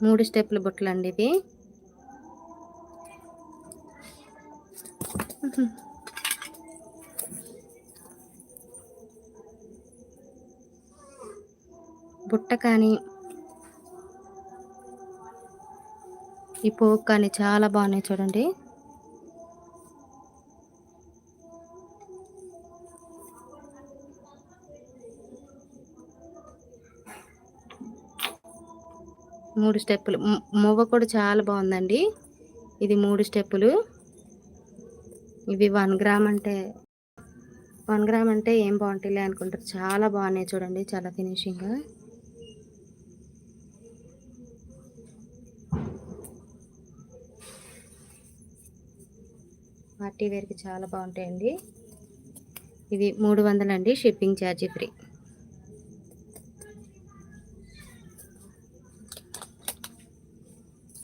3 స్టెప్పుల బుట్టలండి ఇవి. బుట్ట కానీ ఈ పోగు కానీ చాలా బాగున్నాయి చూడండి. మూడు స్టెప్పులు మువ్వ కూడా చాలా బాగుందండి. ఇది 3 స్టెప్పులు. ఇవి 1 గ్రామ్ అంటే 1 గ్రామ్ అంటే ఏం బాగుంటాయిలే అనుకుంటారు. చాలా బాగున్నాయి చూడండి, చాలా ఫినిషింగ్గా. పార్టీ వేర్కి చాలా బాగుంటాయండి. ఇవి 300 అండి, షిప్పింగ్ ఛార్జీ ఫ్రీ.